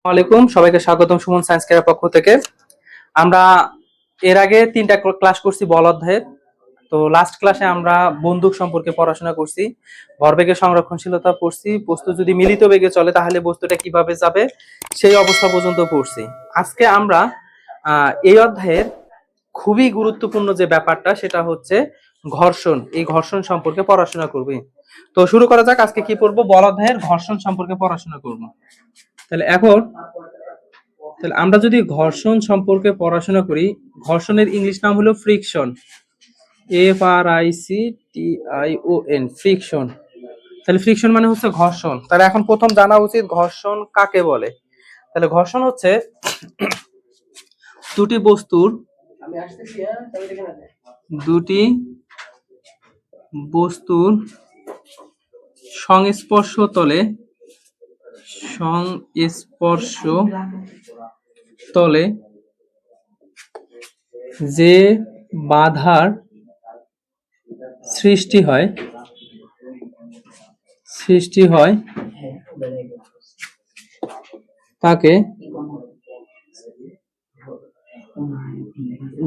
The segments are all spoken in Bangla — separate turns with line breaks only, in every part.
আলাইকুম, সবাইকে স্বাগতম সুমন সায়েন্স কেয়ার পক্ষ থেকে। আমরা এর আগে 3টা ক্লাস করছি বল অধ্যায়ের। তো লাস্ট ক্লাসে আমরা বন্দুক সম্পর্কে পড়াশোনা করছি, ভরবেগের সংরক্ষণশীলতা পড়ছি, বস্তু যদি মিলিত বেগে চলে তাহলে বস্তুটা কিভাবে যাবে সেই অবস্থা পর্যন্ত পড়ছি। আজকে আমরা এই অধ্যায়ের খুবই গুরুত্বপূর্ণ যে ব্যাপারটা সেটা হচ্ছে ঘর্ষণ। এই ঘর্ষণ সম্পর্কে পড়াশোনা করবে। তো শুরু করা যাক। আজকে কি পড়বো? বল অধ্যায়ের ঘর্ষণ সম্পর্কে পড়াশোনা করব। তাহলে আমরা যদি ঘর্ষণ সম্পর্কে পড়াশোনা করি, ঘর্ষণের ইংলিশ নাম হলো ফ্রিকশন। FRICTION, friction. তাহলে ফ্রিকশন মানে হচ্ছে ঘর্ষণ। তাহলে এখন প্রথম জানা উচিত ঘর্ষণ কাকে বলে। তাহলে ঘর্ষণ হচ্ছে দুটি বস্তুর সংস্পর্শ তলে যে বাধার সৃষ্টি হয় তাকে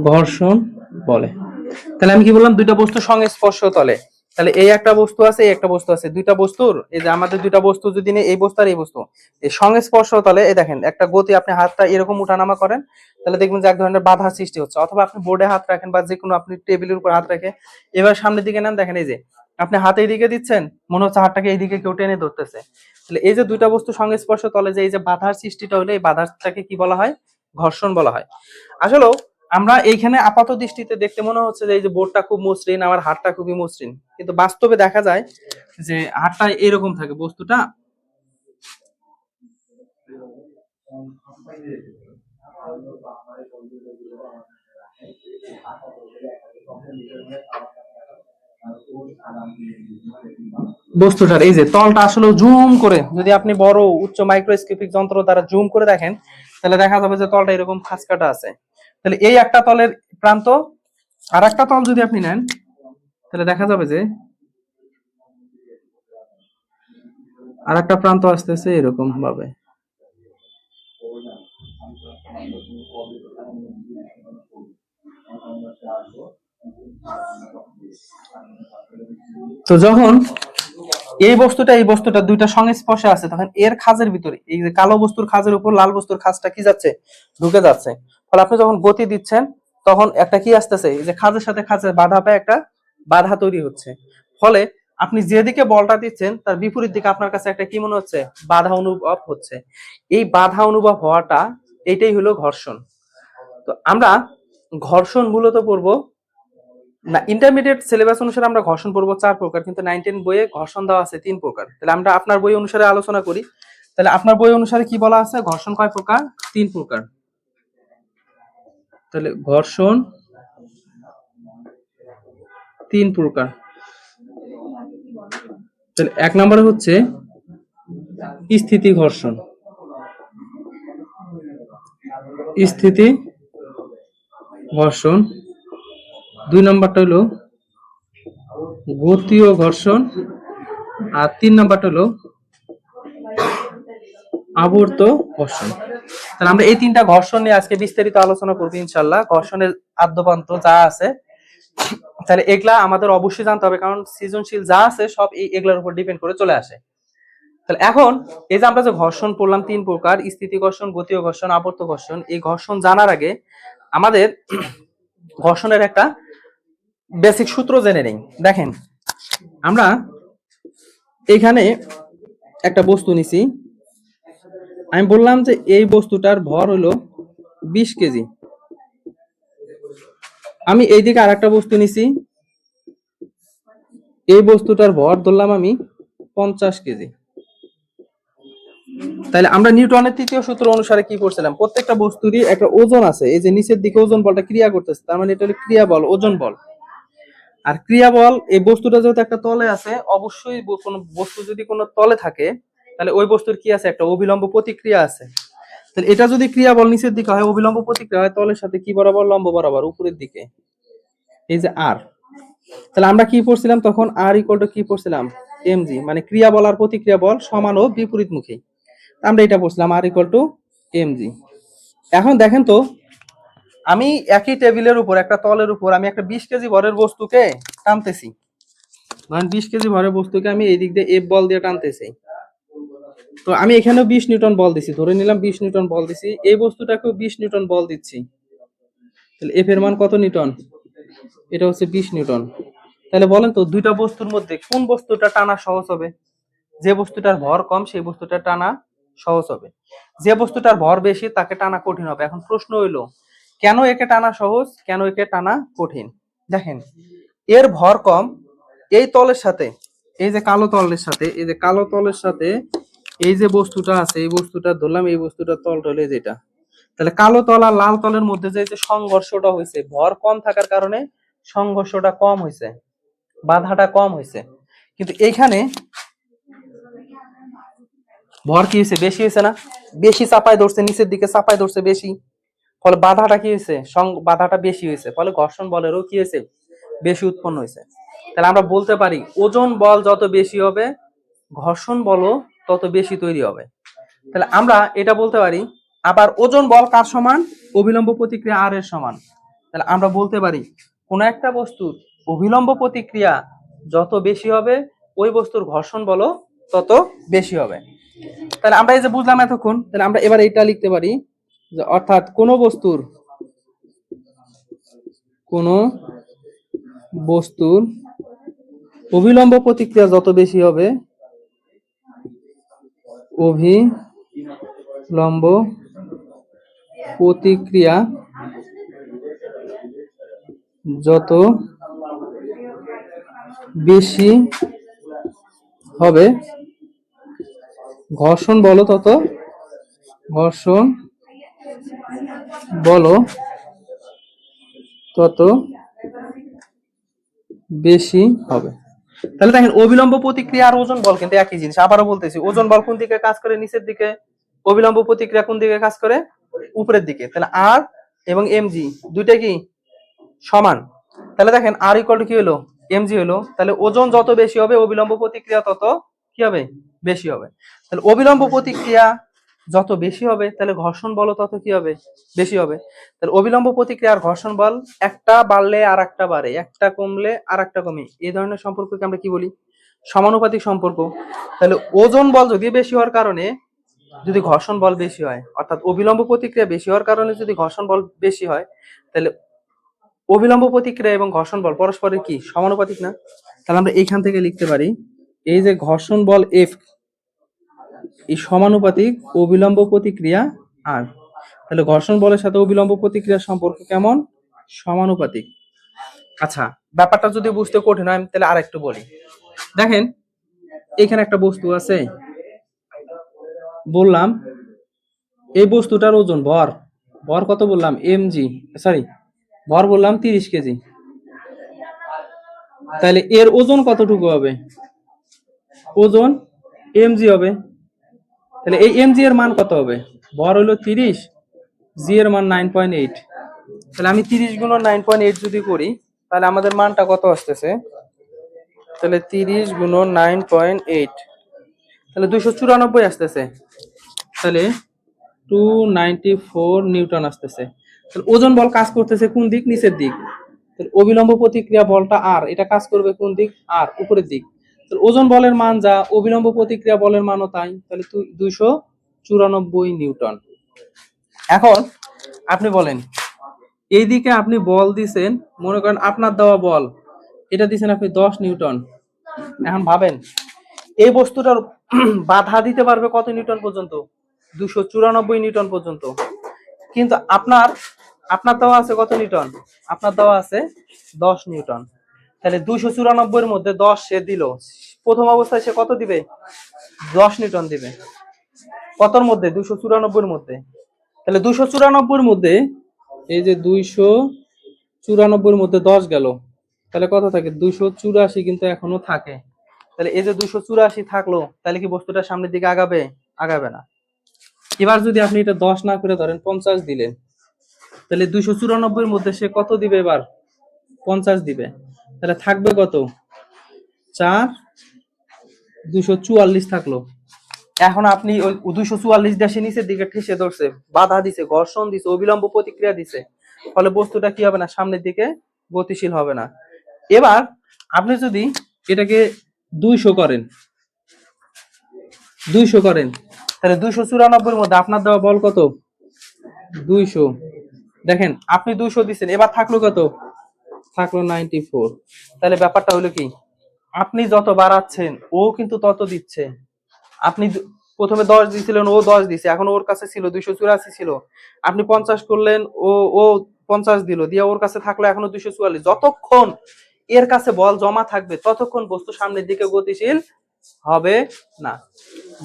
ঘর্ষণ বলে। তাহলে আমি কি বললাম? দুইটা বস্তু সংস্পর্শ তলে। তাহলে এই একটা বস্তু আছে, এই একটা বস্তু আছে, দুইটা বস্তুর, এই যে আমাদের দুইটা বস্তু যদি নেই, এই বস্তু আর এই বস্তু, এই সংস্পর্শ তলে এই দেখেন একটা গতি, আপনি হাতটা এরকম উঠানামা করেন তাহলে দেখবেন যে এক ধরনের বাধা সৃষ্টি হচ্ছে। অথবা আপনি বোর্ডে হাত রাখেন বা যে কোনো আপনি টেবিলের উপর হাত রেখে এবার সামনের দিকে নেন, দেখেন এই যে আপনি হাতে এইদিকে দিচ্ছেন, মনে হচ্ছে হাতটাকে এইদিকে কেউ টেনে ধরতেছে। তাহলে এই যে দুইটা বস্তু সংস্পর্শ তলে যে এই যে বাধার সৃষ্টিটা হলো, এই বাধাটাকে কি বলা হয়? ঘর্ষণ বলা হয়। আসলে আমরা এইখানে আপাত দৃষ্টিতে দেখতে মনে হচ্ছে যে এই যে বোর্ডটা খুব মসৃণ, আমার হাতটা খুবই মসৃণ, কিন্তু বাস্তবে দেখা যায় যে হাতটা এরকম থাকে বস্তুটা। বস্তুটার এই যে তলটা আসলে জুম করে যদি আপনি বড় উচ্চ মাইক্রোস্কোপিক যন্ত্র দ্বারা জুম করে দেখেন তাহলে দেখা যাবে যে তলটা এরকম খাঁজকাটা আছে। তাহলে এই একটা তলের প্রান্ত, আর একটা তল যদি আপনি নেন তাহলে দেখা যাবে যে আর একটা প্রান্ত আসতেছে এরকম ভাবে। তো যখন এই বস্তুটা দুইটা সংস্পর্শে আছে তখন এর খাঁজের ভিতরে এই যে কালো বস্তুর খাঁজের উপর লাল বস্তুর খাঁজটা কি যাচ্ছে? ঢুকে যাচ্ছে। ফলে আপনি যখন গতি দিচ্ছেন তখন একটা কি আসতেছে, এই যে খাঁজের সাথে খাঁজের বাধা পায় একটা বাধা তৈরি হচ্ছে। ফলে আপনি যেদিকে বলটা দিচ্ছেন তার বিপরীত দিকে আপনার কাছে একটা কি মনে হচ্ছে? বাধা অনুভব হচ্ছে। এই বাধা অনুভব হওয়াটা এটাই হলো ঘর্ষণ। তো আমরা ঘর্ষণ মূলত পড়বো না, ইন্টারমিডিয়েট সিলেবাস অনুসারে আমরা ঘর্ষণ পড়বো 4 প্রকার, কিন্তু 9-10 বইয়ে ঘর্ষণ দেওয়া আছে 3 প্রকার। তাহলে আমরা আপনার বই অনুসারে আলোচনা করি। তাহলে আপনার বই অনুসারে কি বলা আছে? ঘর্ষণ কয় প্রকার? 3 প্রকার। তাহলে ঘর্ষণ 3 প্রকার। তাহলে 1 নম্বরে হচ্ছে স্থিতি ঘর্ষণ। স্থিতি ঘর্ষণ। 2 নম্বরটা হলো গতীয় ঘর্ষণ। আর 3 নম্বরটা হলো আবর্ত ঘর্ষণ। তাহলে আমরা এই 3টা ঘর্ষণ নিয়ে আজকে বিস্তারিত আলোচনা করব ইনশাআল্লাহ। ঘর্ষণের আদ্যপান্ত যা আছে তাহলে এগুলা আমাদের অবশ্যই জানতে হবে, কারণ সৃজনশীল যা আছে সব এগুলার উপর ডিপেন্ড করে চলে আসে। তাহলে এখন এই যে আমরা যে ঘর্ষণ পড়লাম 3 প্রকার, স্থিতি ঘর্ষণ, গতীয় ঘর্ষণ, আবর্ত ঘর্ষণ, এই ঘর্ষণ জানার আগে আমাদের ঘর্ষণের একটা বেসিক সূত্র জেনে নেই। দেখেন আমরা এখানে একটা বস্তু নিছি, আমি বললাম যে এই বস্তুটার ভর হলো 20 কেজি। আমি এইদিকে আর একটা বস্তু নিছি, এই বস্তুটার ভর ধরলাম আমি 50 কেজি। তাহলে আমরা নিউটনের 3য় সূত্র অনুসারে কি করছিলাম? প্রত্যেকটা বস্তুরই একটা ওজন আছে, এই যে নিচের দিকে ওজন বলটা ক্রিয়া করতেছে, তার মানে এটা হলো ক্রিয়া বল, ওজন বল। আর ক্রিয়া বল, এই বস্তুটা যেহেতু একটা তলে আছে, অবশ্যই কোনো বস্তু যদি কোনো তলে থাকে তাহলে ওই বস্তুর কি আছে? একটা অভিলম্ব প্রতিক্রিয়া আছে। তাহলে এটা যদি ক্রিয়া বল নিচের দিকে হয়, অভিলম্ব প্রতিক্রিয়া হয় তলের সাথে কি বরাবর? লম্ব বরাবর উপরের দিকে, এই যে আর। তাহলে আমরা কি পড়ছিলাম তখন? আর ইকুয়াল টু কি পড়ছিলাম? mg, মানে ক্রিয়া বল আর প্রতিক্রিয়া বল সমান ও বিপরীতমুখী। আমরা এটা পড়ছিলাম আর ইকুয়াল টু mg। এখন দেখেন তো, আমি একই টেবিলের উপর একটা তলের উপর আমি একটা 20 কেজি ভরের বস্তুকে টানতেছি, ধরেন 20 কেজি ভরের বস্তুকে আমি এই দিক দিয়ে এফ বল দিয়ে টানতেছি। তো আমি এখানেও 20 নিউটন বল দিছি, ধরে নিলাম 20 নিউটন বল দিছি, এই বস্তুটাকেও 20 নিউটন বল দিচ্ছি। তাহলে এফ এর মান কত নিউটন? এটা হচ্ছে 20 নিউটন। তাহলে বলেন তো দুইটা বস্তুর মধ্যে কোন বস্তুটা টানা সহজ হবে? যে বস্তুটার ভর কম সেই বস্তুটা টানা সহজ হবে, যে বস্তুটার ভর বেশি তাকে টানা কঠিন হবে। এখন প্রশ্ন হইলো, কেন একে টানা সহজ, কেন একে টানা কঠিন? দেখেন, এর ভর কম, এই তলের সাথে, এই যে কালো তলের সাথে, এই যে কালো তলের সাথে এই যে বস্তুটা আছে, এই বস্তুটা ধরলাম, এই বস্তুটার তলটা হলো যেটা, তাহলে কালো তল আর লাল তলের মধ্যে যে যে সংঘর্ষটা হয়েছে, ভর কম থাকার কারণে সংঘর্ষটা কম হয়েছে, বাধাটা কম হয়েছে। কিন্তু এইখানে ভর কি হয়েছে? বেশি হয়েছে না? বেশি চাপায় ধরছে, নিচের দিকে চাপায় ধরছে বেশি, ফলে বাধাটা কি হয়েছে? বাধাটা বেশি হয়েছে, ফলে ঘর্ষণ বলেরও কি হয়েছে? বেশি উৎপন্ন হয়েছে। তাহলে আমরা বলতে পারি ওজন বল যত বেশি হবে ঘর্ষণ বলও তত বেশি তৈরি হবে। তাহলে আমরা এটা বলতে পারি। আবার ওজন বল কার সমান? অভিলম্ব প্রতিক্রিয়া আর এর সমান। তাহলে আমরা বলতে পারি কোন একটা বস্তুর অভিলম্ব প্রতিক্রিয়া যত বেশি হবে ওই বস্তুর ঘর্ষণ বলও তত বেশি হবে। তাহলে আমরা এই যে বুঝলাম এতক্ষণ, তাহলে আমরা এবার এটা লিখতে পারি যে অর্থাৎ কোন বস্তুর অভিলম্ব প্রতিক্রিয়া যত বেশি হবে, অভিলম্ব প্রতিক্রিয়া যত বেশি হবে ঘর্ষণ বল তত বেশি হবে। তাহলে দেখেন অবিলম্ব প্রতিক্রিয়া আর ওজন বল কিন্তু একই জিনিস। আবারও বলতেছি, ওজন বল কোন দিকে কাজ করে? নিচের দিকে। অবিলম্ব প্রতিক্রিয়া কোন দিকে কাজ করে? উপরের দিকে। তাহলে আর এবং এমজি দুইটা কি সমান? তাহলে দেখেন আর ইকুয়াল টু কি হলো? এমজি হলো। তাহলে ওজন যত বেশি হবে অবিলম্ব প্রতিক্রিয়া তত কি হবে? বেশি হবে। তাহলে অবিলম্ব প্রতিক্রিয়া যত বেশি হবে তাহলে ঘর্ষণ বল তত কি হবে? বেশি হবে। তাহলে অবিলম্ব প্রতিক্রিয়া আর ঘর্ষণ বল একটা বাড়লে আর একটা বাড়ে, একটা কমলে আর একটা কমে, এই ধরনের সম্পর্ককে আমরা কি বলি? সমানুপাতিক সম্পর্ক। তাহলে ওজন বল যদি বেশি হওয়ার কারণে যদি ঘর্ষণ বল বেশি হয়, অর্থাৎ অবিলম্ব প্রতিক্রিয়া বেশি হওয়ার কারণে যদি ঘর্ষণ বল বেশি হয়, তাহলে অবিলম্ব প্রতিক্রিয়া এবং ঘর্ষণ বল পরস্পরের কি সমানুপাতিক না? তাহলে আমরা এইখান থেকে লিখতে পারি এই যে ঘর্ষণ বল এফ এই সমানুপাতিক অবিলম্ব প্রতিক্রিয়া আর। তাহলে ঘর্ষণ বলের সাথে অবিলম্ব প্রতিক্রিয়ার সম্পর্ক কেমন? সমানুপাতিক। আচ্ছা, ব্যাপারটা যদি বুঝতে কঠিন হয় তাহলে আর একটু বলি। দেখেন এখানে একটা বস্তু আছে, বললাম এই বস্তুটার ওজন ভর কত বললাম? এমজি, সরি ভর বললাম 30 কেজি। তাহলে এর ওজন কতটুকু হবে? ওজন এমজি হবে। তাহলে এই এমজি এর মান কত হবে? ভর হলো 30, জি এর মান 9.8। তাহলে আমি 30 গুণন 9.8 যদি করি তাহলে আমাদের মানটা কত আসতেছে? তাহলে 30 গুণন 9.8, তাহলে 294 আসতেছে। তাহলে 294 নিউটন আসতেছে। তাহলে ওজন বল কাজ করতেছে কোন দিক? নিচের দিক। তাহলে অবিলম্ব প্রতিক্রিয়া বলটা আর, এটা কাজ করবে কোন দিক? আর, উপরের দিক। তাহলে ওজন বলের মান যা অবিলম্ব প্রতিক্রিয়া বলের মানও তাই, তাহলে 294 নিউটন। এখন আপনি বলেন এইদিকে আপনি বল দিছেন, মনে করেন আপনার দেওয়া বল এটা দিছেন আপনি 10 নিউটন। এখন ভাবেন এই বস্তুটার বাধা দিতে পারবে কত নিউটন পর্যন্ত? 294 নিউটন পর্যন্ত। কিন্তু আপনার দেওয়া আছে কত নিউটন? আপনার দেওয়া আছে 10 নিউটন। তাহলে 294 এর মধ্যে 10 সে দিল, প্রথম অবস্থায় সে কত দিবে? 10 নিউটন দিবে। কতর মধ্যে? 294 এর মধ্যে। তাহলে 294 এর মধ্যে এই যে 294 এর মধ্যে 10 গেল, তাহলে কত থাকে? 284 কিন্তু এখনো থাকে। তাহলে এই যে 284 থাকলো, তাহলে কি বস্তুটা সামনের দিকে আগাবে? আগাবে না। এবার যদি আপনি এটা 10 না করে ধরেন 50 দিলেন, তাহলে 294 এর মধ্যে সে কত দিবে? এবার 50 দিবে। তাহলে থাকবে কত? 4, 244 থাকলো। এখন আপনি ওই 244 দেশে নিচের দিকে ঠেসে ধরছে, বাধা দিছে, ঘর্ষণ দিছে, অবিলম্ব প্রতিক্রিয়া দিছে, ফলে বস্তুটা কি হবে না, সামনের দিকে গতিশীল হবে না। এবার আপনি যদি এটাকে 200 করেন, 200 করেন, তাহলে 294 মধ্যে আপনার দেওয়া বল কত? 200। দেখেন আপনি 200 দিচ্ছেন, এবার থাকলো কত? থাকলো 94। তাহলে ব্যাপারটা হলো কি, আপনি যত বাড়াচ্ছেন ও কিন্তু তত দিচ্ছে। আপনি প্রথমে 10 দিয়েছিলেন, ও 10 দিছে, এখন ওর কাছে ছিল 284 ছিল, আপনি 50 করলেন, ও ও 50 দিল, দিয়ে ওর কাছে থাকলো এখনো 244। যতক্ষণ এর কাছে বল জমা থাকবে ততক্ষণ বস্তু সামনের দিকে গতিশীল হবে না।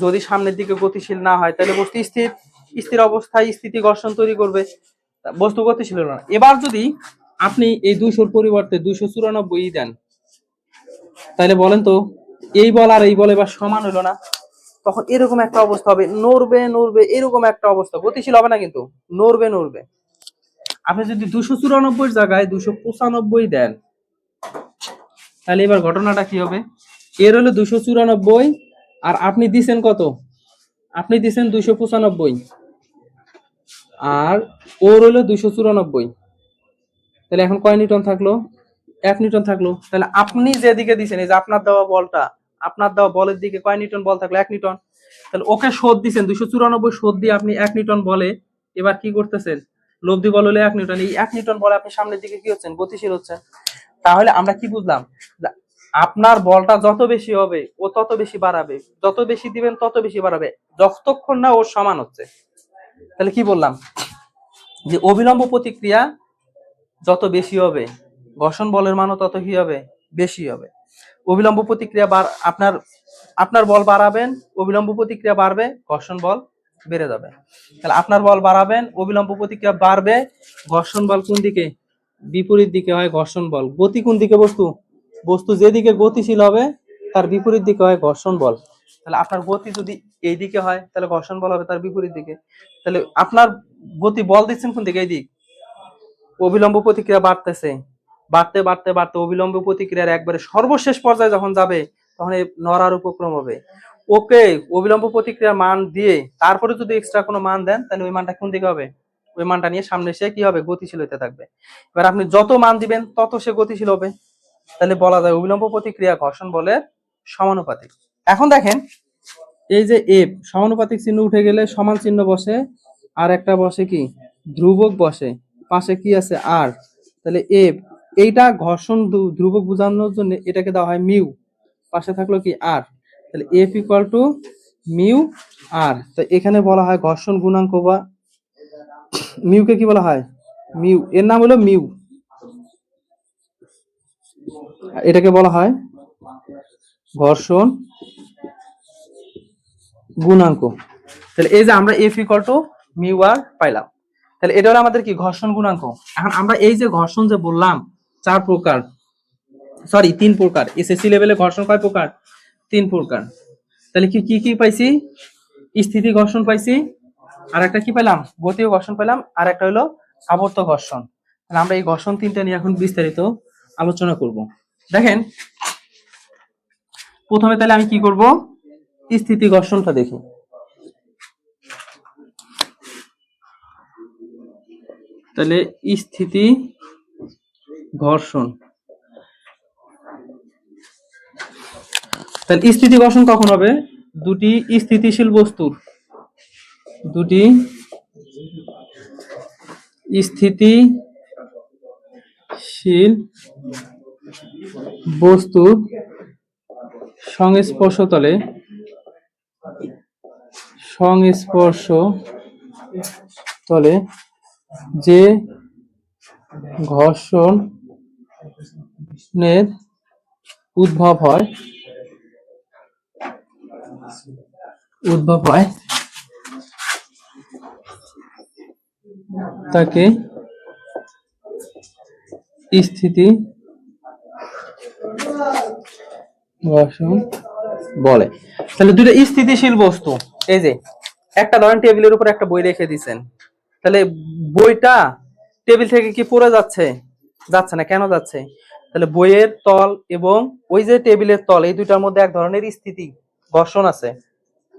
যদি সামনের দিকে গতিশীল না হয় তাহলে বস্তু স্থির, স্থির অবস্থায় স্থিতি ঘর্ষণ তৈরি করবে, বস্তু গতিশীল হবে না। এবার যদি আপনি এই 200-র পরিবর্তে 294 দেন, তাহলে বলেন তো এই বল আর এই বল এবার সমান হলো না? তখন এরকম একটা অবস্থা হবে, নড়বে নড়বে, এরকম একটা অবস্থা, গতিশীল হবে না কিন্তু নড়বে নড়বে। আপনি যদি 294 জায়গায় 295 দেন, তাহলে এবার ঘটনাটা কি হবে? এর হলো 294, আর আপনি দিছেন কত? আপনি দিছেন 295, আর ওর হলো 294। তাহলে এখন কয় নিউটন থাকলো? 1 নিউটন থাকলো। তাহলে আপনি যেদিকে দিছেন, এই যে আপনার দেওয়া বলটা, আপনার দেওয়া বলের দিকে কয় নিউটন বল থাকলো? 1 নিউটন। তাহলে ওকে শোধ দিছেন 294, শোধ দিয়ে আপনি 1 নিউটন বলে এবার কি করতেছেন? লব্ধি বল হলো 1 নিউটন। এই 1 নিউটন বলে আপনি সামনের দিকে কি হচ্ছেন? গতিশীল হচ্ছেন। তাহলে আমরা কি বুঝলাম? আপনার বলটা যত বেশি হবে ও তত বেশি বাড়াবে, যত বেশি দিবেন তত বেশি বাড়াবে, যতক্ষণ না ওর সমান হচ্ছে। তাহলে কি বললাম? যে অবিলম্ব প্রতিক্রিয়া যত বেশি হবে ঘর্ষণ বলের মানও তত কি হবে? বেশি হবে। অবিলম্ব প্রতিক্রিয়া আপনার আপনার বল বাড়াবেন, অবিলম্ব প্রতিক্রিয়া বাড়বে, ঘর্ষণ বল বেড়ে যাবে। তাহলে আপনার বল বাড়াবেন, অবিলম্ব প্রতিক্রিয়া বাড়বে, ঘর্ষণ বল কোন দিকে? বিপরীত দিকে হয় ঘর্ষণ বল। গতি কোন দিকে? বস্তু বস্তু যেদিকে গতিশীল হবে তার বিপরীত দিকে হয় ঘর্ষণ বল। তাহলে আপনার গতি যদি এই দিকে হয় তাহলে ঘর্ষণ বল হবে তার বিপরীত দিকে। তাহলে আপনার গতি বল দিচ্ছেন কোন দিকে? এই দিক। অবিলম্ব প্রতিক্রিয়া বাড়তেছে, বাড়তে বাড়তে বাড়তে অবিলম্ব প্রতিক্রিয়ার একবারে সর্বশেষ পর্যায়ে যখন যাবে তখন এই নড়ার উপক্রম হবে। ওকে অবিলম্ব প্রতিক্রিয়ার মান দিয়ে তারপরে যদি এক্সট্রা কোনো মান দেন তাহলে ওই মানটা কোন দিকে হবে? ওই মানটা নিয়ে সামনে সে কি হবে? গতিশীল হতে থাকবে। এবার আপনি যত মান দিবেন তত সে গতিশীল হবে। তাহলে বলা যায় অবিলম্ব প্রতিক্রিয়া ঘর্ষণ বলের সমানুপাতিক। এখন দেখেন এই যে এফ, সমানুপাতিক চিহ্ন উঠে গেলে সমান চিহ্ন বসে, আর একটা বসে কি? ধ্রুবক বসে। পাশে কি আছে? আর। তাহলে এফ, এইটা ঘর্ষণ ধ্রুবক বোঝানোর জন্য এটাকে দেওয়া হয় মিউ, পাশে থাকলো কি? আর। তাহলে এফ ইকুয়াল টু মিউ আর। তো এখানে বলা হয় ঘর্ষণ গুণাঙ্ক, বা মিউকে কি বলা হয়? মিউ, এর নাম হলো মিউ, এটাকে বলা হয় ঘর্ষণ গুণাঙ্ক। তাহলে এই যে আমরা এফ ইকুয়াল টু মিউ আর পাইলাম, তাহলে এটা হলো আমাদের কি? ঘর্ষণ গুণাঙ্ক। এখন আমরা এই যে ঘর্ষণ যে বললাম 4 প্রকার, সরি 3 প্রকার, এসএসসি লেভেলে ঘর্ষণ কয় প্রকার? 3 প্রকার। তাহলে কি কি কি পাইছি? স্থিতি ঘর্ষণ পাইছি, আর একটা কি পেলাম? গতীয় ঘর্ষণ পেলাম, আর একটা হলো আবর্ত ঘর্ষণ। তাহলে আমরা এই ঘর্ষণ তিনটা নিয়ে এখন বিস্তারিত আলোচনা করব। দেখেন প্রথমে তাহলে আমি কি করব? স্থিতি ঘর্ষণটা দেখি। তাহলে স্থিতি ঘর্ষণ, তাহলে স্থিতি ঘর্ষণ কখন হবে? দুটি স্থিতিশীল বস্তুর, দুটি স্থিতিশীল বস্তুর সংস্পর্শ তলে, সংস্পর্শ তলে যে ঘর্ষণের উদ্ভব হয় তাকে স্থিতি ঘর্ষণ বলে। তাহলে দুটো স্থিতিশীল বস্তু, এই যে একটা ধরেন টেবিলের উপর একটা বই রেখে দিয়েছেন, তাহলে বইটা টেবিল থেকে কি পড়ে যাচ্ছে? যাচ্ছে না। কেন যাচ্ছে? তাহলে বইয়ের তল এবং ওই যে টেবিলের তল, এই দুইটার মধ্যে এক ধরনের স্থিতি ঘর্ষণ আছে।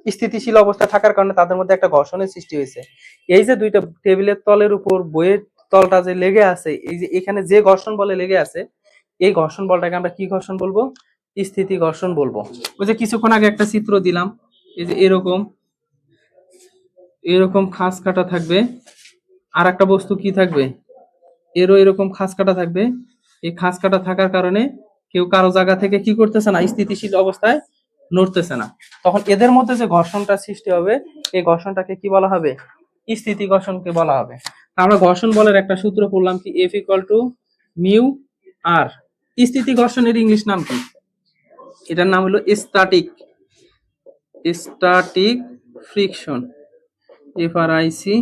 স্থিতিশীল অবস্থায় থাকার কারণে তাদের মধ্যে একটা ঘর্ষণের সৃষ্টি হয়েছে। এই যে দুইটা টেবিলের তলের উপর বইয়ের তলটা যে লেগে আছে, এই যে এখানে যে ঘর্ষণ বলে লেগে আছে, এই ঘর্ষণ বলটাকে আমরা কি ঘর্ষণ বলবো? স্থিতি ঘর্ষণ বলবো। ওই যে কিছুক্ষণ আগে একটা চিত্র দিলাম, এই যে এরকম এরকম খাঁজ কাটা থাকবে, আর একটা বস্তু কি থাকবে, এরও এরকম খাঁজ কাটা থাকবে। এই খাঁজ কাটা থাকার কারণে কেউ কারো জায়গা থেকে কি করতেছে না, স্থিতিশীল অবস্থায় নড়তেছে না। তখন এদের মধ্যে যে ঘর্ষণটা সৃষ্টি হবে, এই ঘর্ষণটাকে কি বলা হবে? স্থিতি ঘর্ষণকে বলা হবে। আমরা ঘর্ষণ বলের একটা সূত্র পড়লাম কি, F equal to mu R. স্থিতি ঘর্ষণের ইংলিশ নাম কি? এটার নাম হলো static static friction, F R I C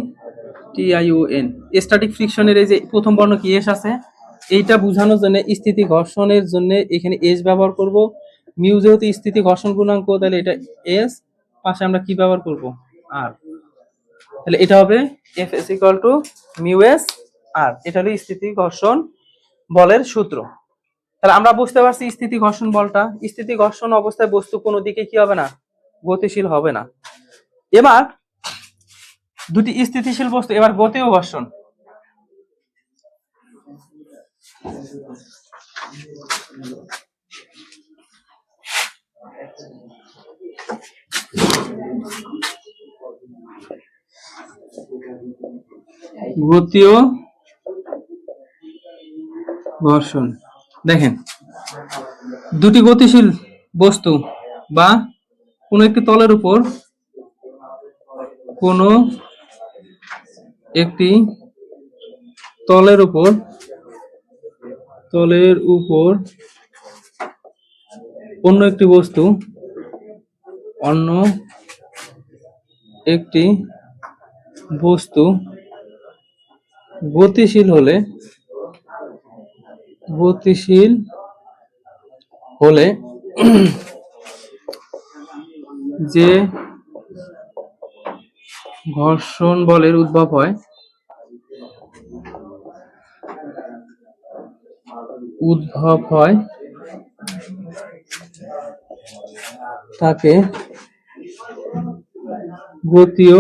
T I O N. Static ফ্রিকশনের এই যে প্রথম বর্ণ কি এস আছে, এইটা বোঝানোর জন্য স্থিতি ঘর্ষণের জন্য এখানে এস ব্যবহার করব। মিউ যেহেতু স্থিতি ঘর্ষণ গুণাঙ্ক, তাহলে এটা এস, পাশে আমরা কি ব্যবহার করব? আর। তাহলে এটা হবে F S equal to mu S R. এটা হলো স্থিতি ঘর্ষণ বলের সূত্র। তাহলে আমরা বুঝতে পারছি স্থিতি ঘর্ষণ বলটা, স্থিতি ঘর্ষণ অবস্থায় বস্তু কোনো দিকে কি হবে না, গতিশীল হবে না। এবার দুটি স্থিতিশীল বস্তু, এবার গতি ও ঘর্ষণ। গতি ও ঘর্ষণ। দেখেন, দুটি গতিশীল বস্তু বা কোনো একটি তলের উপর কোনো একটি তলের উপর অন্য একটি বস্তু গতিশীল হলে যে ঘর্ষণ বলের উদ্ভব হয় তাকে গতীয়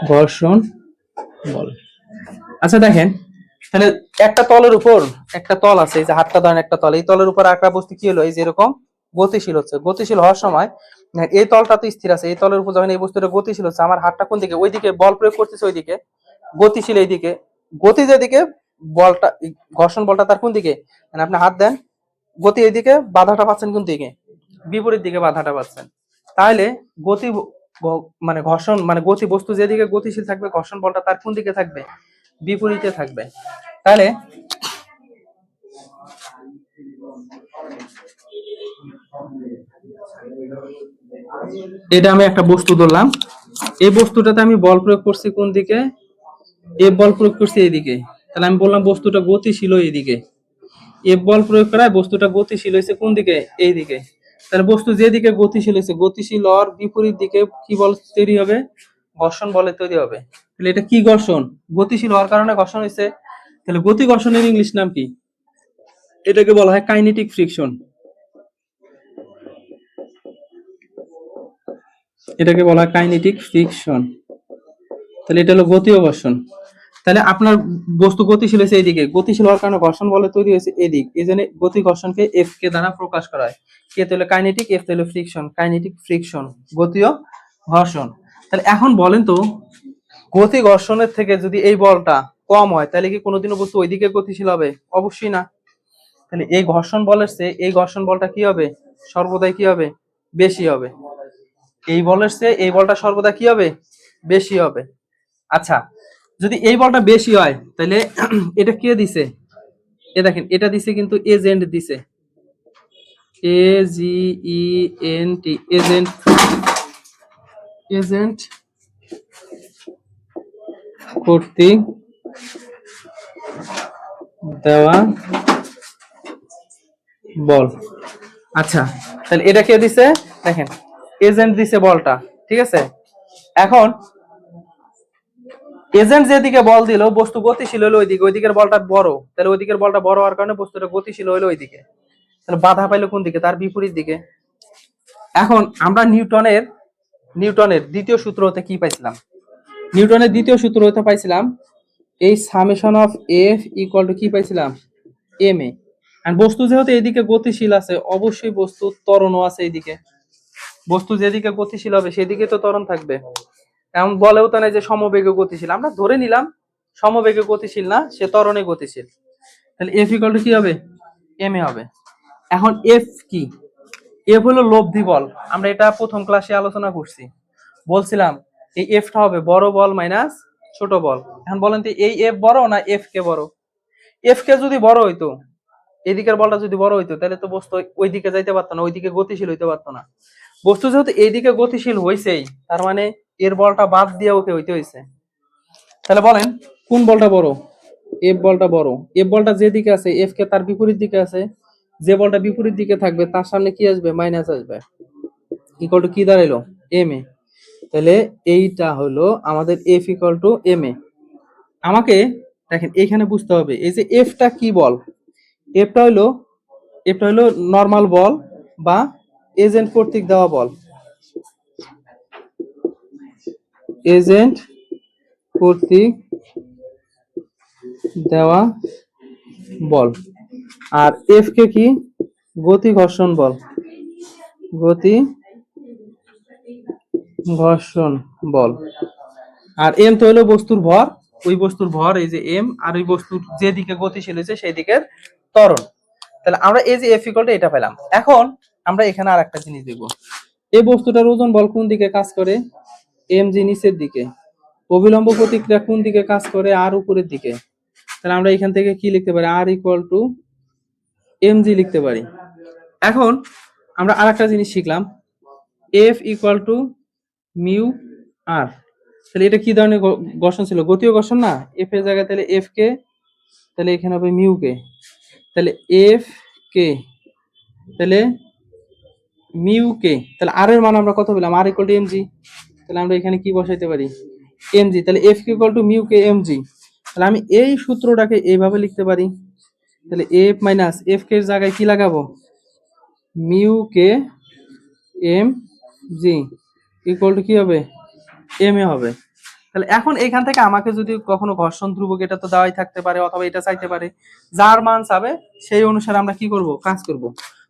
ঘর্ষণ বলে। আচ্ছা দেখেন, তাহলে একটা তলের উপর একটা তল আছে, এই যে হাতটা ধরেন একটা তল, এই তলের উপর একটা বস্তু কি হলো, এই যে এরকম গতিশীল হচ্ছে। গতিশীল হওয়ার সময় এই তলটা তো স্থির আছে, এই তলের উপর যখন এই বস্তুটা গতিশীল হচ্ছে, আমার হাতটা কোন দিকে, ওইদিকে বল প্রয়োগ করতেছে, ওইদিকে গতিশীল, এইদিকে গতি যেদিকে, বলটা ঘর্ষণ বলটা তার কোন দিকে, মানে আপনি হাত দেন, গতি এইদিকে, বাধাটা পাচ্ছেন কোন দিকে, বিপরীত দিকে বাধাটা পাচ্ছেন। তাহলে গতি মানে ঘর্ষণ মানে গতি, বস্তু যেদিকে গতিশীল থাকবে, ঘর্ষণ বলটা তার কোন দিকে থাকবে, বিপরীতে থাকবে। তাহলে এটা আমি একটা বস্তু ধরলাম, এই বস্তুটাতে আমি বল প্রয়োগ করছি কোন দিকে, এফ বল প্রয়োগ করছি এইদিকে। তাহলে আমি বললাম বস্তুটা গতিশীল এইদিকে, এফ বল প্রয়োগ করায় বস্তুটা গতিশীল হয়েছে কোন দিকে, এইদিকে। তাহলে বস্তু যেদিকে গতিশীল হয়েছে, গতিশীল হওয়ার বিপরীত দিকে কি বল তৈরি হবে, ঘর্ষণ বলে তৈরি হবে। তাহলে এটা কি ঘর্ষণ, গতিশীল হওয়ার কারণে ঘর্ষণ হয়েছে। তাহলে গতি ঘর্ষণের ইংলিশ নাম কি? এটাকে বলা হয় কাইনেটিক ফ্রিকশন। তাহলে এটা হলো গতি ও ঘর্ষণ। তাহলে আপনার বস্তু গতিশীল হয়েছে এইদিকে, গতিশীল হওয়ার কারণে ঘর্ষণ বলে তৈরি হয়েছে এদিক, এই জন্য গতি ঘর্ষণকে এফ কে দ্বারা প্রকাশ করা হয়। কে হলো কাইনেটিক, এফ হলো ফ্রিকশন, কাইনেটিক ফ্রিকশন, গতি ও ঘর্ষণ। তাহলে এখন বলেন তো, গতি ঘর্ষণের থেকে যদি এই বলটা কম হয়, তাহলে কি কোনোদিনও বস্তু ওইদিকে গতিশীল হবে? অবশ্যই না। তাহলে এই ঘর্ষণ বলের চেয়ে এই ঘর্ষণ বলটা কি হবে, সর্বদাই কি হবে, বেশি হবে। এই বলের চেয়ে এই বলটা সর্বদা কি হবে, বেশি হবে। আচ্ছা, যদি এই বলটা বেশি হয়, তাহলে এটা কে দিছে, এ দেখেন এটা দিছে কিন্তু এজেন্ট দিছে, AGENT, এজেন্ট কর্তৃক দেওয়া বল। আচ্ছা, তাহলে এটা কে দিছে, দেখেন এজেন্ট দিছে বলটা, ঠিক আছে। এখন এজেন্ট যেদিকে বল দিল, বস্তু গতিশীল হলো ওইদিকে, ওইদিকের বলটা বড়, তাহলে ওইদিকের বলটা বড় হওয়ার কারণে বস্তুটা গতিশীল হলো ওইদিকে। তাহলে বাধা পাইলো কোন দিকে, তার বিপরীত দিকে। এখন আমরা নিউটনের দ্বিতীয় সূত্র হতে কি পাইছিলাম? নিউটনের দ্বিতীয় সূত্র হতে পাইছিলাম এই summation of F equal to কি পাইছিলাম? M A. আর বস্তু যেহেতু এইদিকে গতিশীল আছে, অবশ্যই বস্তু ত্বরণও আছে এইদিকে। বস্তু যেদিকে গতিশীল হবে সেদিকে তো ত্বরণ থাকবে। এমন বলেও তো না যে সমবেগে গতিশীল, আমরা ধরে নিলাম সমবেগে গতিশীল না, সে ত্বরণে গতিশীল। তাহলে এফ ইকুয়াল টু কি হবে? এম এ হবে। এখন এফ কি? এফ হলো লব্ধি বল। আমরা এটা প্রথম ক্লাসে আলোচনা করছি, বলছিলাম এই এফটা হবে বড় বল মাইনাস ছোট বল। এখন বলেন তো এই এফ বড় না এফ কে বড়? এফ কে যদি বড় হইতো, এদিকের বলটা যদি বড় হইতো, তাহলে তো বস্তু ওই দিকে যাইতে পারতো না, ওইদিকে গতিশীল হইতে পারতো না। বস্তু যেহেতু এইদিকে গতিশীল হইছেই, তার মানে এর বলটা বাদ দিয়ে ওকে হইতে হইছে। তাহলে বলেন কোন বলটা বড়? এফ বলটা বড়। এফ বলটা যেদিকে আছে, এফ কে তার বিপরীত দিকে আছে, যে বলটা বিপরীত দিকে থাকবে তার সামনে কি আসবে? মাইনাস আসবে। ইকুয়াল টু কি দাঁড়াইলো? M A. তাহলে এইটা হলো আমাদের F equal to M A. আমাকে দেখেন এখানে বুঝতে হবে এই যে এফটা কি বল। এফটা হলো নর্মাল বল বা এজেন্ট কর্তৃক দেওয়া বল। এজেন্ট কর্তৃক দেওয়া বল। আর এফ কে কি? গতি ঘর্ষণ বল। গতি ঘর্ষণ বল। আর এম তো হলো বস্তুর ভর, ওই বস্তুর ভর এই যে এম, আর ওই বস্তুর যেদিকে গতিশীল হয়েছে সেই দিকের ত্বরণ। তাহলে আমরা এই যে এফ ইকুয়াল টু এটা পেলাম। এখন আমরা এখানে আর একটা জিনিস দেখবো, এই বস্তুটার ওজন বল কোন দিকে কাজ করে? এম জি নিচের দিকে। অবিলম্ব প্রতিক্রিয়া কোন দিকে কাজ করে? আর উপরের দিকে। তাহলে আমরা এখান থেকে কি লিখতে পারি? আর ইকুয়াল টু এম জি লিখতে পারি। এখন আমরা আর একটা জিনিস শিখলাম, এফ ইকুয়াল টু মিউ আর। তাহলে এটা কি ধরনের ঘর্ষণ ছিল? গতীয় ঘর্ষণ না? এফ এর জায়গায় তাহলে এফ কে, তাহলে এখানে হবে মিউ কে। তাহলে এফ কে, তাহলে মিউ কে, তাহলে আর এর মান আমরা কত পেলাম? R equal to M G. তাহলে আমরা এখানে কি বসাইতে পারি? M G. তাহলে F K equal to mu K M G. তাহলে আমি এই সূত্রটাকে এইভাবে লিখতে পারি। তাহলে এফ মাইনাস এফ কে এর জায়গায় কি লাগাবো? Mu K M G equal to কি হবে? এম এ হবে। তাহলে এখন এখান থেকে আমাকে যদি কখনো ঘর্ষণ ধ্রুবক, এটা তো দেওয়াই থাকতে পারে, অথবা এটা চাইতে পারে, যার মান চাবে সেই অনুসারে আমরা কি করব? কাজ করব।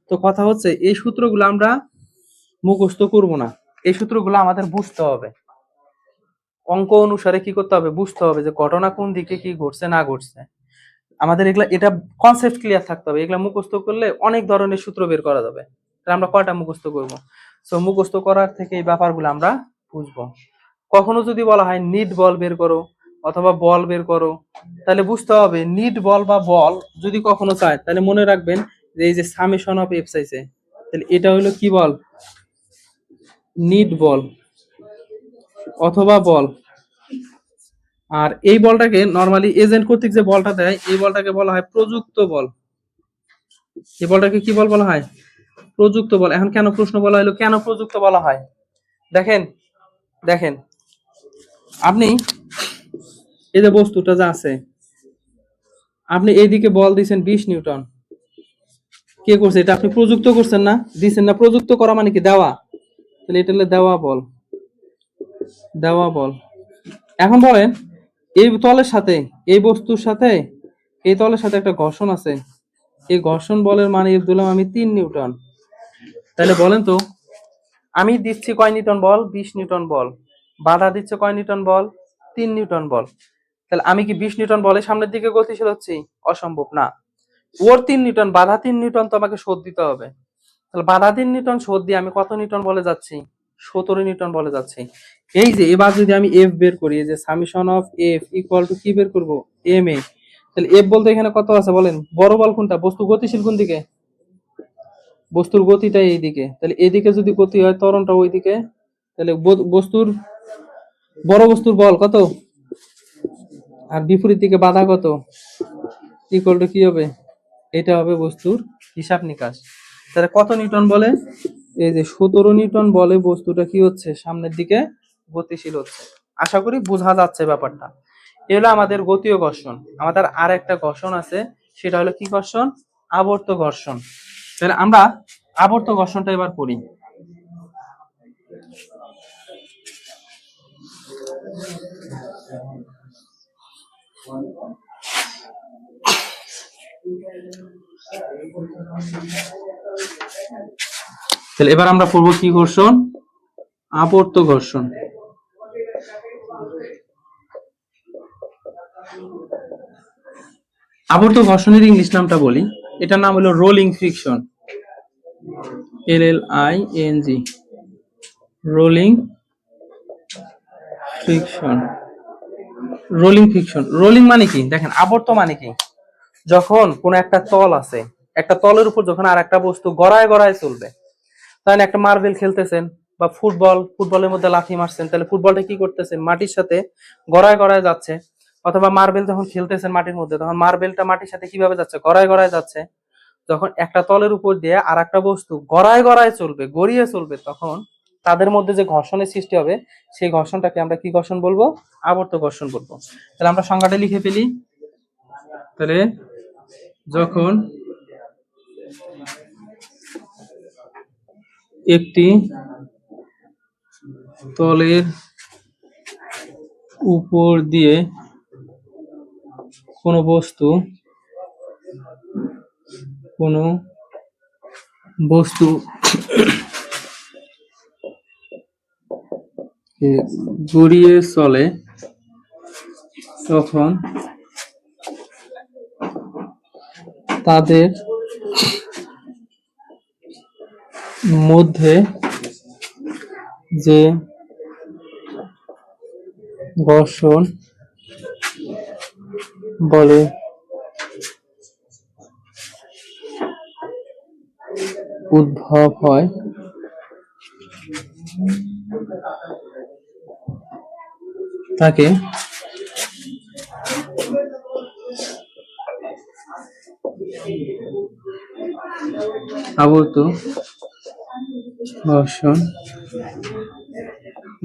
তো কথা হচ্ছে এই সূত্রগুলো আমরা মুখস্থ করব না, এই সূত্রগুলো আমাদের বুঝতে হবে। অঙ্ক অনুসারে কি করতে হবে? বুঝতে হবে যে ঘটনা কোন দিকে কি ঘটছে না ঘটছে। আমাদের এগুলা এটা কনসেপ্ট ক্লিয়ার থাকতে হবে। এগুলা মুখস্থ করলে অনেক ধরনের সূত্র বের করা যাবে। তাহলে আমরা কয়টা মুখস্থ করব? সো মুখস্থ করার থেকে এই ব্যাপারগুলো আমরা বুঝবো। কখনো যদি বলা হয় নিট বল বের করো অথবা বল বের করো, তাহলে বুঝতে হবে নিট বল বা বল যদি কখনো চায়, তাহলে মনে রাখবেন যে এই যে সামেশন অফ এফ চাইছে, তাহলে এটা হলো কি বল? নিট বল অথবা বল। আর এই বলটাকে নরমালি এজেন্ট কর্তৃক যে বলটা দেয়, এই বলটাকে বলা হয় প্রযুক্ত বল। এই বলটাকে কি বল বলা হয়? প্রযুক্ত বল। এখন কেন প্রশ্ন বলা হলো কেন প্রযুক্ত বলা হয়? দেখেন দেখেন আপনি এই যে বস্তুটা যা আছে, আপনি এইদিকে বল দিচ্ছেন 20 নিউটন। কে করছে এটা? আপনি প্রযুক্ত করছেন না? দিচ্ছেন না? প্রযুক্ত করা মানে কি? দেওয়া। তাহলে এটা হলো দেওয়া বল। দেওয়া বল। এখন বলেন এই তলের সাথে, এই বস্তুর সাথে এই তলের সাথে একটা ঘর্ষণ আছে, এই ঘর্ষণ বলের মানে দিলাম আমি 3 নিউটন। তাহলে বলেন তো আমি দিচ্ছি কয় নিউটন বল? 20 নিউটন বল। বাধা দিচ্ছে কয় নিউটন বল? 3 নিউটন বল। তাহলে আমি কি 20 নিউটন বলের সামনের দিকে গতিশীল হচ্ছি? অসম্ভব না। ওর 3 নিউটন, বাধা 3 নিউটন তো আমাকে শোধ দিতে হবে। তাহলে বাধা 3 নিউটন শোধ দিয়ে আমি কত নিউটন বলে যাচ্ছি? 17 নিউটন বলে যাচ্ছি। এই যে এবার যদি আমি এফ বের করি, এই যে summation of F equal to কি বের করব? M A. তাহলে এফ বলতে এখানে কত আছে বলেন? বড় বল কোনটা? বস্তু গতিশীল কোন দিকে? বস্তুর গতিটা এইদিকে। তাহলে এদিকে যদি গতি হয়, ত্বরণটা ওইদিকে। তাহলে বস্তুর বড় বস্তুর বল কত? আর বিপরীত দিকে বাধা কত? ইকুয়াল টু কি হবে? এটা হবে বস্তুর হিসাব নিকাশ। তাহলে কত নিউটন বলে? এই যে 17 নিউটন বলে বস্তুটা কি হচ্ছে? সামনের দিকে গতিশীল হচ্ছে। আশা করি বোঝা যাচ্ছে ব্যাপারটা। এ হলো আমাদের গতীয় ঘর্ষণ। আমাদের আর একটা ঘর্ষণ আছে, সেটা হলো কি ঘর্ষণ? আবর্ত ঘর্ষণ। তাহলে আমরা আবর্ত ঘর্ষণটা এবার পড়ি। তাহলে এবার আমরা পড়বো কি ঘর্ষণ? আবর্ত ঘর্ষণ। আবর্ত ঘর্ষণের ইংলিশ নামটা বলি, এটার নাম হলো rolling friction. LLING, rolling friction. Rolling friction, rolling মানে কি দেখেন, আবর্ত মানে কি, যখন কোন একটা তল আছে, একটা তলের উপর যখন আর একটা বস্তু গড়ায় গড়ায় চলবে, তাহলে একটা মার্বেল খেলতেছেন বা ফুটবলের মধ্যে লাথি মারছেন, তাহলে ফুটবলটা কি করতেছেন, মাটির সাথে গড়ায় গড়ায় যাচ্ছে। অথবা মার্বেল যখন খেলতেছেন মাটির মধ্যে, তখন মার্বেলটা মাটির সাথে কিভাবে যাচ্ছে, গড়ায় গড়ায় যাচ্ছে। যখন একটা তলের উপর দিয়ে আর একটা বস্তু গড়ায় গড়ায় চলবে, গড়িয়ে চলবে, তখন তাদের মধ্যে যে ঘর্ষণের সৃষ্টি হবে, সেই ঘর্ষণটাকে আমরা কি ঘর্ষণ বলবো? আবর্ত ঘর্ষণ বলবো। তাহলে আমরা সংজ্ঞাটা লিখে ফেলি। তাহলে যখন একটি তলের উপর দিয়ে কোনো বস্তু গড়িয়ে চলে, তখন তাদের মধ্যে যে ঘর্ষণ বলে উদ্ভব হয়, তাকে আবর্ত ঘর্ষণ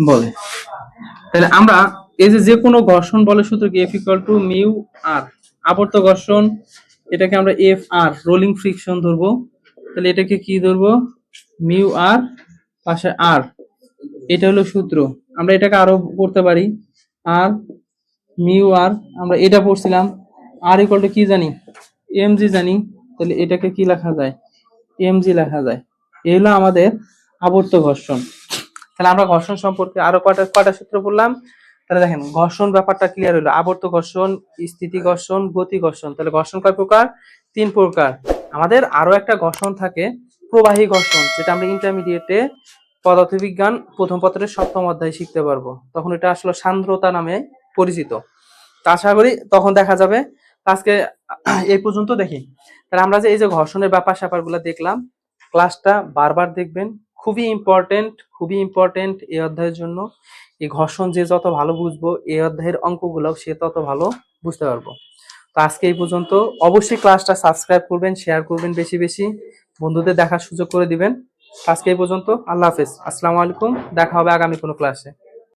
বলে। তাহলে আমরা এই যে কোনো ঘর্ষণ বলে সূত্র কি, F = মিউ আর। আবর্ত ঘর্ষণ, এটাকে আমরা FR রোলিং ফ্রিকশন ধরবো। তাহলে এটাকে কি ধরবো, মিউ আর পাশে আর, এটা হলো সূত্র। আমরা এটাকে আরো পড়তে পারি, আর মিউ আর, আমরা এটা পড়ছিলাম। আর ইকুয়াল টু কি জানি, mg জানি। তাহলে এটাকে কি লেখা যায়, mg লেখা যায়। এই হলো আমাদের আবর্ত ঘর্ষণ। তাহলে আমরা ঘর্ষণ সম্পর্কে আরো কয়টা সূত্র পড়লাম। তাহলে দেখেন, ঘর্ষণ ব্যাপারটা ক্লিয়ার হলো। আবর্ত ঘর্ষণ, স্থিতি ঘর্ষণ, গতি ঘর্ষণ। তাহলে ঘর্ষণ কয় প্রকার? 3 প্রকার। আমাদের আরো একটা ঘর্ষণ থাকে, প্রবাহী ঘর্ষণ, যেটা আমরা ইন্টারমিডিয়েটে পদার্থবিজ্ঞান প্রথম পত্রের 7ম অধ্যায়ে শিখতে পারবো। তখন এটা আসলে সান্দ্রতা নামে পরিচিত। তা আশা করি তখন দেখা যাবে। আজকে এই পর্যন্ত দেখি। তাহলে আমরা যে এই যে ঘর্ষণের ব্যাপার স্যাপারগুলো দেখলাম, ক্লাসটা বারবার দেখবেন, খুবই ইম্পর্টেন্ট এই অধ্যায়ের জন্য। এই ঘর্ষণ যে যত ভালো বুঝবো, এই অধ্যায়ের অঙ্কগুলো সে তত ভালো বুঝতে পারবো। তো আজকে এই পর্যন্ত। অবশ্যই ক্লাসটা সাবস্ক্রাইব করবেন, শেয়ার করবেন, বেশি বেশি বন্ধুদের দেখার সুযোগ করে দিবেন। আজকে এই পর্যন্ত। আল্লাহ হাফেজ, আসসালামু আলাইকুম। দেখা হবে আগামী কোনো ক্লাসে।